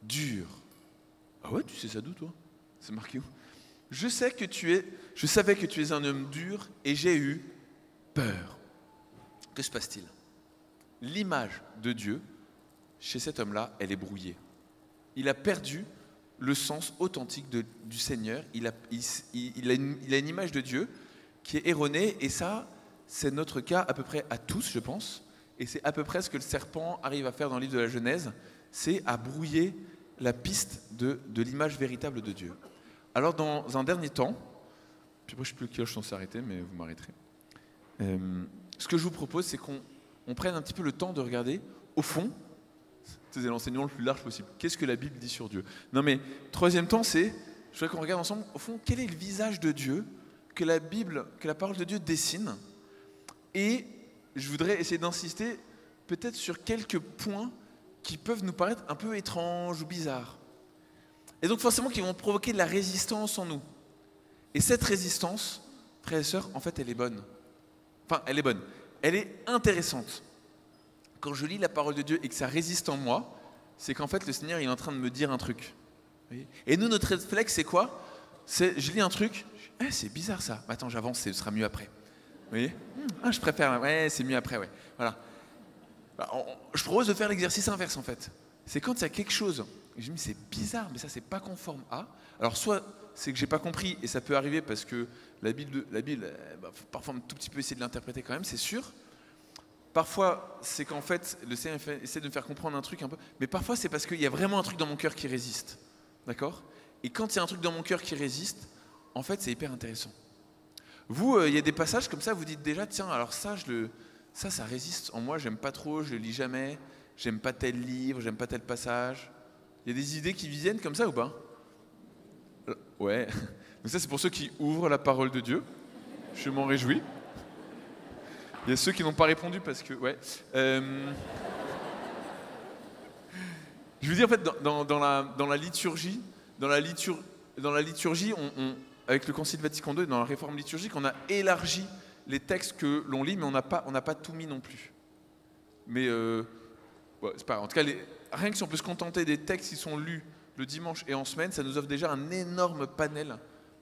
[SPEAKER 1] dur. Ah ouais, tu sais ça d'où toi? C'est marqué où? Je savais que tu es un homme dur et j'ai eu peur. Que se passe-t-il? L'image de Dieu, chez cet homme-là, elle est brouillée. Il a perdu le sens authentique du Seigneur. Il a une image de Dieu qui est erronée, et ça, c'est notre cas à peu près à tous, je pense. Et c'est à peu près ce que le serpent arrive à faire dans le livre de la Genèse, c'est à brouiller la piste de l'image véritable de Dieu. Alors, dans un dernier temps, puis moi je ne sais plus quelle heure je suis arrêté, mais vous m'arrêterez. Ce que je vous propose, c'est qu'on prenne un petit peu le temps de regarder, au fond, c'est l'enseignement le plus large possible. Qu'est-ce que la Bible dit sur Dieu? Non mais, troisième temps, je voudrais qu'on regarde ensemble, au fond, quel est le visage de Dieu que la Bible, que la parole de Dieu dessine. Et je voudrais essayer d'insister peut-être sur quelques points qui peuvent nous paraître un peu étranges ou bizarres. Et donc forcément qui vont provoquer de la résistance en nous. Et cette résistance, frères et sœurs, en fait elle est bonne. Enfin, elle est bonne. Elle est intéressante. Quand je lis la parole de Dieu et que ça résiste en moi, c'est qu'en fait le Seigneur il est en train de me dire un truc. Et nous, notre réflexe, c'est quoi? Je lis un truc, c'est bizarre ça. Attends, j'avance, ce sera mieux après. Vous voyez? Je préfère, ouais, c'est mieux après, ouais. Voilà. Je propose de faire l'exercice inverse en fait. C'est quand il y a quelque chose, je me dis c'est bizarre, mais ça c'est pas conforme à. Alors soit c'est que j'ai pas compris, et ça peut arriver parce que la Bible parfois un tout petit peu essayer de l'interpréter quand même, c'est sûr. Parfois c'est qu'en fait le Seigneur essaie de me faire comprendre un truc un peu, mais parfois c'est parce qu'il y a vraiment un truc dans mon cœur qui résiste, d'accord? Et quand il y a un truc dans mon cœur qui résiste, en fait c'est hyper intéressant. Vous, il y a des passages comme ça, vous dites déjà tiens alors ça ça résiste en moi, j'aime pas trop, je le lis jamais, j'aime pas tel livre, j'aime pas tel passage. Il y a des idées qui viennent comme ça ou pas? Ouais. Donc ça c'est pour ceux qui ouvrent la parole de Dieu. Je m'en réjouis. Il y a ceux qui n'ont pas répondu parce que ouais. Je veux dire en fait dans la liturgie, avec le Concile Vatican II et dans la réforme liturgique, on a élargi les textes que l'on lit, mais on n'a pas tout mis non plus. Mais c'est pas grave. En tout cas, rien que si on peut se contenter des textes qui sont lus le dimanche et en semaine, ça nous offre déjà un énorme panel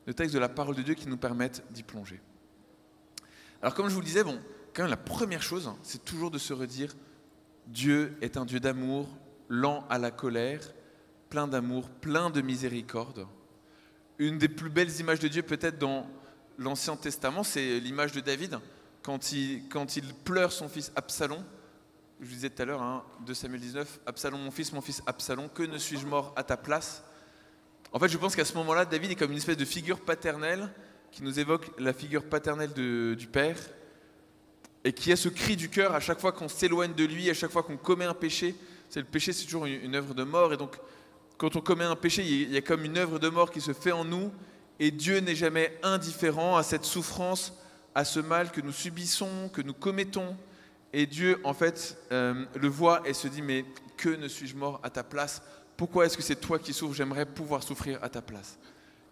[SPEAKER 1] de textes de la parole de Dieu qui nous permettent d'y plonger. Alors comme je vous le disais, quand même la première chose, c'est toujours de se redire Dieu est un Dieu d'amour, lent à la colère, plein d'amour, plein de miséricorde. Une des plus belles images de Dieu peut-être dans l'Ancien Testament, c'est l'image de David, quand il pleure son fils Absalom. Je vous disais tout à l'heure, 2 Samuel 19, Absalom, mon fils Absalom, que ne suis-je mort à ta place? En fait, je pense qu'à ce moment-là, David est comme une espèce de figure paternelle qui nous évoque la figure paternelle du Père et qui a ce cri du cœur à chaque fois qu'on s'éloigne de lui, à chaque fois qu'on commet un péché. Le péché, c'est toujours une œuvre de mort, et donc quand on commet un péché, il y a comme une œuvre de mort qui se fait en nous, et Dieu n'est jamais indifférent à cette souffrance, à ce mal que nous subissons, que nous commettons. Et Dieu, en fait, le voit et se dit, mais que ne suis-je mort à ta place? Pourquoi est-ce que c'est toi qui souffres? J'aimerais pouvoir souffrir à ta place.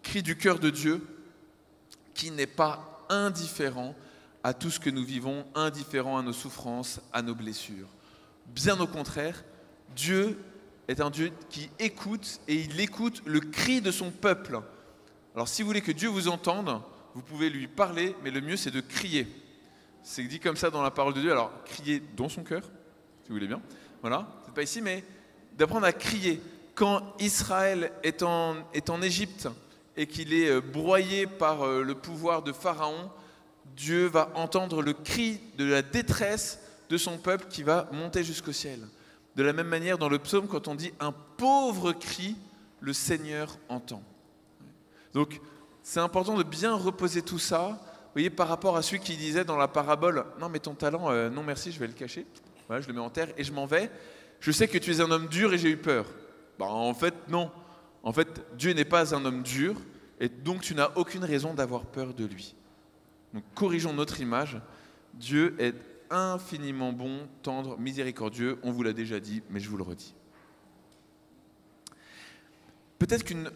[SPEAKER 1] Cri du cœur de Dieu, qui n'est pas indifférent à tout ce que nous vivons, indifférent à nos souffrances, à nos blessures. Bien au contraire, Dieu est un Dieu qui écoute, et il écoute le cri de son peuple. Alors si vous voulez que Dieu vous entende, vous pouvez lui parler, mais le mieux c'est de crier. C'est dit comme ça dans la parole de Dieu. Alors crier dans son cœur, si vous voulez bien. Voilà, c'est pas ici, mais d'apprendre à crier. Quand Israël est en Égypte et qu'il est broyé par le pouvoir de Pharaon, Dieu va entendre le cri de la détresse de son peuple qui va monter jusqu'au ciel. De la même manière, dans le psaume, quand on dit « un pauvre cri, le Seigneur entend ». Donc, c'est important de bien reposer tout ça. Vous voyez, par rapport à celui qui disait dans la parabole « non, mais ton talent, non merci, je vais le cacher. Voilà, je le mets en terre et je m'en vais. Je sais que tu es un homme dur et j'ai eu peur. » En fait, non. En fait, Dieu n'est pas un homme dur et donc tu n'as aucune raison d'avoir peur de lui. Donc, corrigeons notre image. Dieu est infiniment bon, tendre, miséricordieux. On vous l'a déjà dit, mais je vous le redis. Peut-être qu'une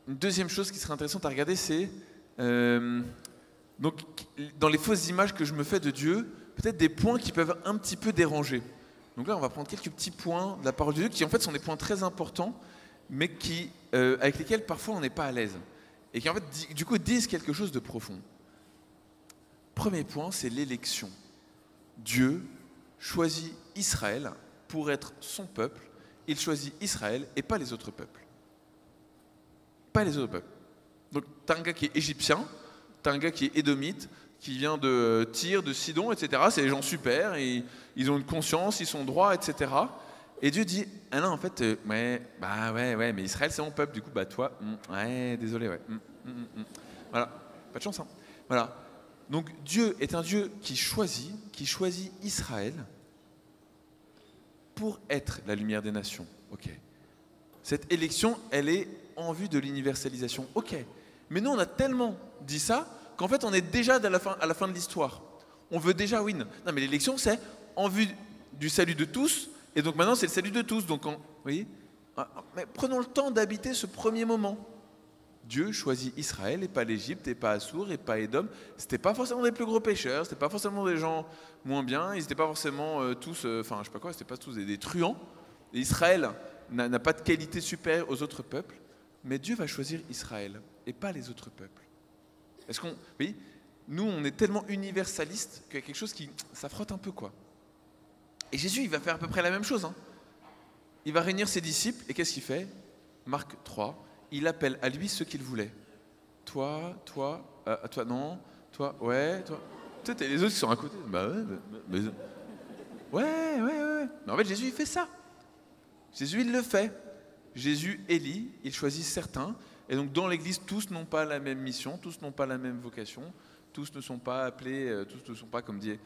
[SPEAKER 1] deuxième chose qui serait intéressante à regarder, c'est donc, dans les fausses images que je me fais de Dieu, peut-être des points qui peuvent un petit peu déranger. Donc là, on va prendre quelques petits points de la parole de Dieu qui en fait sont des points très importants, mais avec lesquels parfois on n'est pas à l'aise. Et qui en fait, du coup, disent quelque chose de profond. Premier point, c'est l'élection. Dieu choisit Israël pour être son peuple. Il choisit Israël et pas les autres peuples. Pas les autres peuples. Donc, tu as un gars qui est égyptien, tu as un gars qui est édomite, qui vient de Tyr, de Sidon, etc. C'est des gens super, et ils ont une conscience, ils sont droits, etc. Et Dieu dit, ah non, en fait, ouais, mais Israël, c'est mon peuple, du coup, toi, ouais, désolé, ouais. Voilà, pas de chance, hein. Voilà. Donc, Dieu est un Dieu qui choisit Israël pour être la lumière des nations. Ok. Cette élection, elle est en vue de l'universalisation. Ok. Mais nous, on a tellement dit ça qu'en fait, on est déjà à la fin de l'histoire. On veut déjà win. Non, mais l'élection, c'est en vue du salut de tous. Et donc maintenant, c'est le salut de tous. Donc, vous voyez, mais prenons le temps d'habiter ce premier moment. Dieu choisit Israël et pas l'Égypte, et pas Assour, et pas Édom. C'était pas forcément des plus gros pécheurs, c'était pas forcément des gens moins bien, ils n'étaient pas forcément tous, je sais pas quoi, c'était pas tous des truands. Et Israël n'a pas de qualité supérieure aux autres peuples, mais Dieu va choisir Israël et pas les autres peuples. Est-ce qu'on, vous voyez, nous on est tellement universaliste qu'il y a quelque chose qui, ça frotte un peu quoi. Et Jésus, il va faire à peu près la même chose. Hein. Il va réunir ses disciples et qu'est-ce qu'il fait? Marc 3. Il appelle à lui ceux qu'il voulait. Toi, non, toi, ouais, toi. Tu sais, les autres qui sont à côté. Bah ouais. Mais en fait, Jésus, il fait ça. Jésus, il le fait. Jésus élit, il choisit certains. Et donc, dans l'Église, tous n'ont pas la même mission, tous n'ont pas la même vocation, tous ne sont pas appelés, tous ne sont pas, comme dit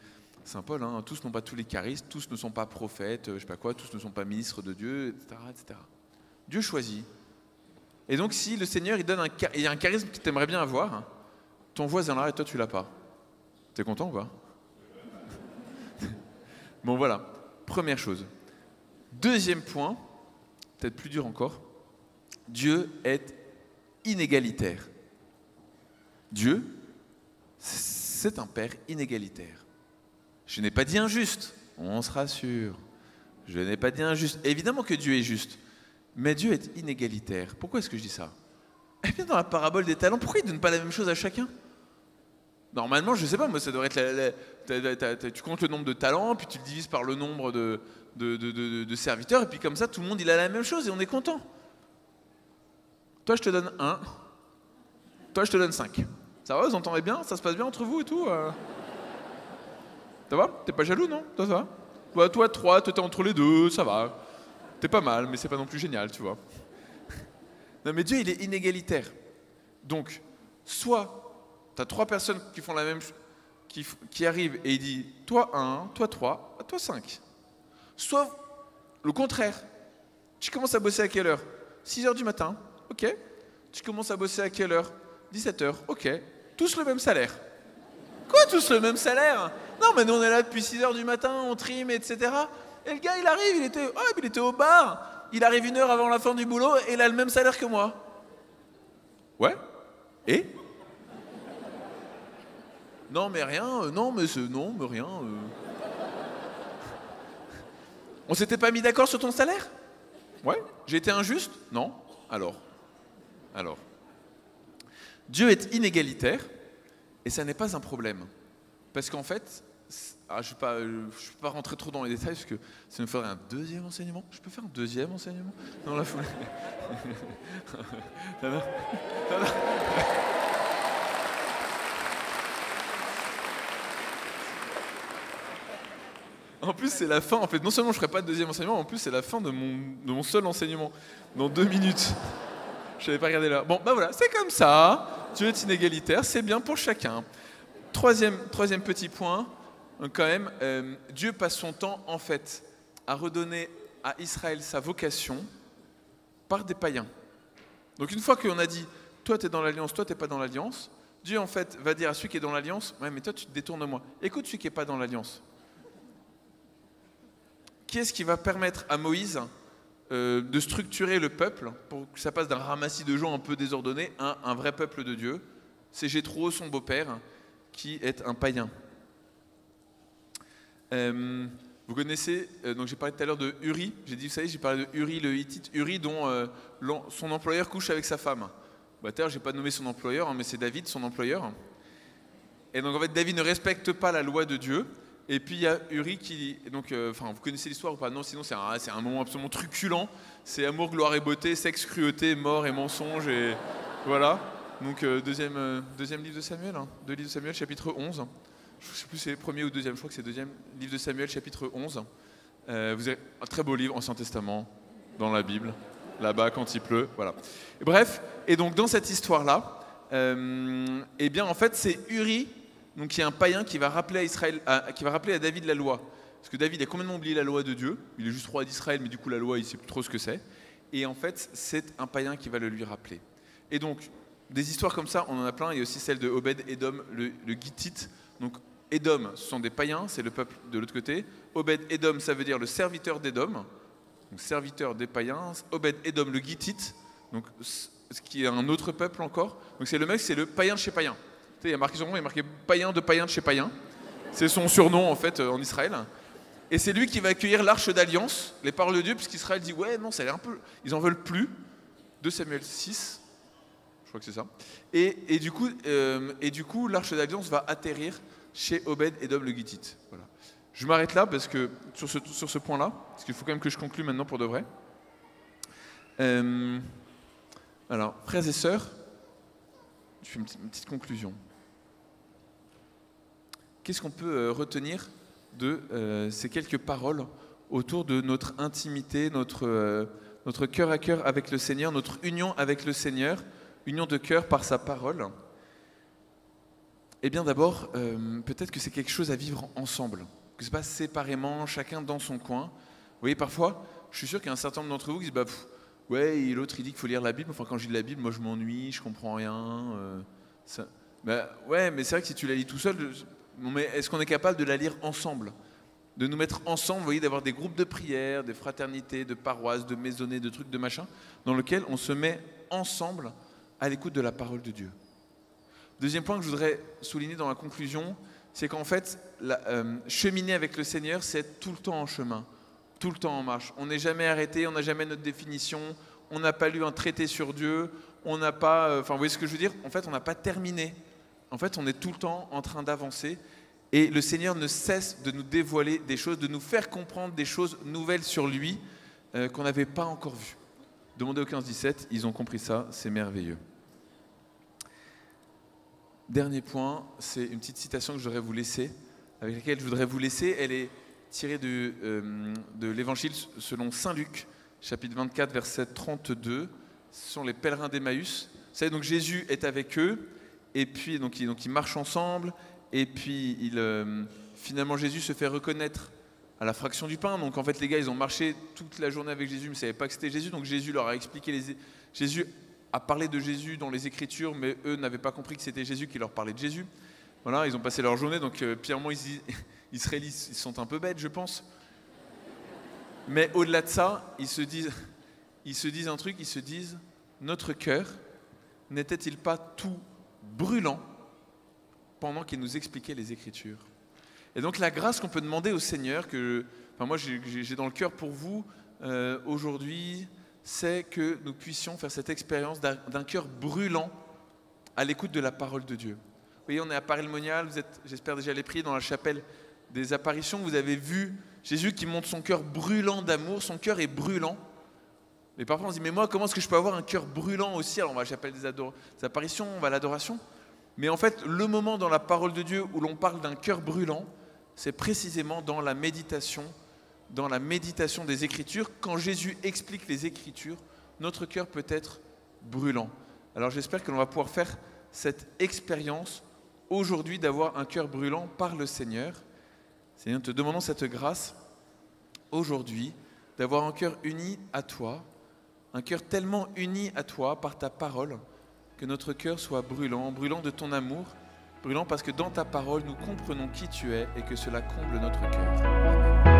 [SPEAKER 1] Saint Paul, hein, tous n'ont pas tous les charismes, tous ne sont pas prophètes, je sais pas quoi, tous ne sont pas ministres de Dieu, etc. Dieu choisit. Et donc, si le Seigneur, il y a un charisme que tu aimerais bien avoir, hein, ton voisin là et toi, tu l'as pas. T'es content ou pas? Bon, voilà. Première chose. Deuxième point, peut-être plus dur encore, Dieu est inégalitaire. Dieu, c'est un Père inégalitaire. Je n'ai pas dit injuste, on se rassure. Je n'ai pas dit injuste. Évidemment que Dieu est juste. Mais Dieu est inégalitaire. Pourquoi est-ce que je dis ça? Eh bien, dans la parabole des talents, pourquoi il ne donne pas la même chose à chacun? Normalement, je ne sais pas, moi, ça devrait être... tu comptes le nombre de talents, puis tu le divises par le nombre de serviteurs, et puis comme ça, tout le monde, il a la même chose, et on est content. Toi, je te donne 1. Toi, je te donne 5. Ça va, vous entendez bien? Ça se passe bien entre vous et tout Ça va? T'es pas jaloux, non? Ça va? Toi, 3, toi, t'es entre les deux, ça va. T'es pas mal, mais c'est pas non plus génial, tu vois. Non, mais Dieu, il est inégalitaire. Donc, soit tu as 3 personnes qui font la même chose, qui arrivent et il dit toi 1, toi 3, toi 5. Soit le contraire. Tu commences à bosser à quelle heure? 6h du matin, ok. Tu commences à bosser à quelle heure? 17h, ok. Tous le même salaire. Quoi, tous le même salaire? Non, mais nous on est là depuis 6h du matin, on trime, etc. Et le gars, il arrive, il était au bar, il arrive 1 heure avant la fin du boulot et il a le même salaire que moi. Ouais? Et? Non, mais rien, non, mais rien. On s'était pas mis d'accord sur ton salaire? Ouais? J'ai été injuste? Non? Alors. Dieu est inégalitaire et ça n'est pas un problème. Parce qu'en fait, je ne vais pas rentrer trop dans les détails parce que ça nous faudrait un deuxième enseignement. Je peux faire un deuxième enseignement dans la foulée? Non, non. Non, non. En plus, c'est la fin. En fait, non seulement je ne ferai pas de deuxième enseignement, en plus, c'est la fin de mon seul enseignement. Dans 2 minutes. Je n'avais pas regardé là. Bon, bah voilà, c'est comme ça. Dieu est inégalitaire, c'est bien pour chacun. Troisième petit point, quand même, Dieu passe son temps, en fait, à redonner à Israël sa vocation par des païens. Donc une fois qu'on a dit, toi tu es dans l'alliance, toi tu n'es pas dans l'alliance, Dieu en fait va dire à celui qui est dans l'alliance, ouais mais toi tu te détournes de moi. Écoute celui qui n'est pas dans l'alliance. Qui est-ce qui va permettre à Moïse de structurer le peuple pour que ça passe d'un ramassis de gens un peu désordonnés à un vrai peuple de Dieu? C'est Jéthro, son beau-père, qui est un païen. Vous connaissez, donc j'ai parlé tout à l'heure de Uri, vous savez, j'ai parlé de Uri le Hittite, Uri dont son employeur couche avec sa femme. Bah, d'ailleurs, je n'ai pas nommé son employeur, hein, mais c'est David, son employeur. Et donc en fait, David ne respecte pas la loi de Dieu. Et puis il y a Uri qui, donc, vous connaissez l'histoire ou pas? Non, sinon c'est un moment absolument truculent. C'est amour, gloire et beauté, sexe, cruauté, mort et mensonge, et voilà. Donc deuxième livre de Samuel, hein, 2 livres de Samuel, chapitre 11. Je ne sais plus si c'est le premier ou deuxième, je crois que c'est le 2e livre de Samuel, chapitre 11. Vous avez un très beau livre, Ancien Testament, dans la Bible, là-bas quand il pleut, voilà. Et bref, et donc dans cette histoire-là, eh bien en fait c'est Uri, donc qui est un païen qui va rappeler à Israël, qui va rappeler à David la loi. Parce que David a complètement oublié la loi de Dieu, il est juste roi d'Israël, mais du coup la loi il ne sait plus trop ce que c'est. Et en fait c'est un païen qui va le lui rappeler. Et donc des histoires comme ça, on en a plein, il y a aussi celle de Obed-Édom, le Gittite. Donc Édom, ce sont des païens, c'est le peuple de l'autre côté. Obed-Édom, ça veut dire le serviteur d'Édom, donc serviteur des païens. Obed-Édom, le Gittite, donc ce qui est un autre peuple encore. Donc c'est le mec, c'est le païen de chez païen. Tu sais, il y a marqué son nom, il y a marqué païen de chez païen. C'est son surnom en fait en Israël. Et c'est lui qui va accueillir l'arche d'alliance, les paroles de Dieu, puisqu'Israël dit ouais non, ça a l'air un peu, ils en veulent plus. 2 Samuel 6, je crois que c'est ça. Et du coup, l'arche d'alliance va atterrir chez Obed-Édom le Gittite. Voilà. Je m'arrête là parce que sur ce point-là, parce qu'il faut quand même que je conclue maintenant pour de vrai. Alors, frères et sœurs, je fais une petite conclusion. Qu'est-ce qu'on peut retenir de ces quelques paroles autour de notre intimité, notre cœur à cœur avec le Seigneur, notre union avec le Seigneur, union de cœur par sa parole? Eh bien d'abord, peut-être que c'est quelque chose à vivre ensemble, que ce n'est pas séparément, chacun dans son coin. Vous voyez, parfois, je suis sûr qu'il y a un certain nombre d'entre vous qui disent ouais, et l'autre il dit qu'il faut lire la Bible. Enfin, quand je lis la Bible, moi je m'ennuie, je comprends rien. Ouais, mais c'est vrai que si tu la lis tout seul, mais est-ce qu'on est capable de la lire ensemble? De nous mettre ensemble, vous voyez, d'avoir des groupes de prière, des fraternités, de paroisses, de maisonnées, de trucs, de machin, dans lesquels on se met ensemble à l'écoute de la parole de Dieu. Deuxième point que je voudrais souligner dans la conclusion, c'est qu'en fait, cheminer avec le Seigneur, c'est être tout le temps en chemin, tout le temps en marche. On n'est jamais arrêté, on n'a jamais notre définition, on n'a pas lu un traité sur Dieu, on n'a pas... vous voyez ce que je veux dire? En fait, on n'a pas terminé. En fait, on est tout le temps en train d'avancer. Et le Seigneur ne cesse de nous dévoiler des choses, de nous faire comprendre des choses nouvelles sur lui qu'on n'avait pas encore vues. Demandez au 15-17, ils ont compris ça, c'est merveilleux. Dernier point, c'est une petite citation que je voudrais vous laisser, avec laquelle je voudrais vous laisser. Elle est tirée de l'Évangile selon saint Luc, chapitre 24, verset 32. Ce sont les pèlerins d'Emmaüs. Vous savez, donc Jésus est avec eux, et puis donc ils marchent ensemble, et puis finalement Jésus se fait reconnaître à la fraction du pain. Donc en fait les gars, ils ont marché toute la journée avec Jésus, mais ils ne savaient pas que c'était Jésus, donc Jésus leur a expliqué Jésus a parlé de Jésus dans les Écritures, mais eux n'avaient pas compris que c'était Jésus qui leur parlait de Jésus. Voilà, ils ont passé leur journée, donc Pierre-Moi, Israélites, ils sont un peu bêtes, je pense. Mais au-delà de ça, ils se disent un truc, ils se disent, notre cœur n'était-il pas tout brûlant pendant qu'il nous expliquait les Écritures? Et donc la grâce qu'on peut demander au Seigneur, moi j'ai dans le cœur pour vous aujourd'hui, c'est que nous puissions faire cette expérience d'un cœur brûlant à l'écoute de la parole de Dieu. Vous voyez, on est à Paray-le-Monial, vous êtes, j'espère, déjà allés prier dans la chapelle des apparitions, vous avez vu Jésus qui montre son cœur brûlant d'amour, son cœur est brûlant. Mais parfois on se dit, mais moi comment est-ce que je peux avoir un cœur brûlant aussi? Alors j'appelle des apparitions, on va à l'adoration. Mais en fait, le moment dans la parole de Dieu où l'on parle d'un cœur brûlant, c'est précisément dans la méditation des Écritures. Quand Jésus explique les Écritures, notre cœur peut être brûlant. Alors j'espère que l'on va pouvoir faire cette expérience aujourd'hui d'avoir un cœur brûlant par le Seigneur. Seigneur, nous te demandons cette grâce aujourd'hui d'avoir un cœur uni à toi, un cœur tellement uni à toi par ta parole, que notre cœur soit brûlant, brûlant de ton amour, brûlant parce que dans ta parole nous comprenons qui tu es et que cela comble notre cœur. Amen.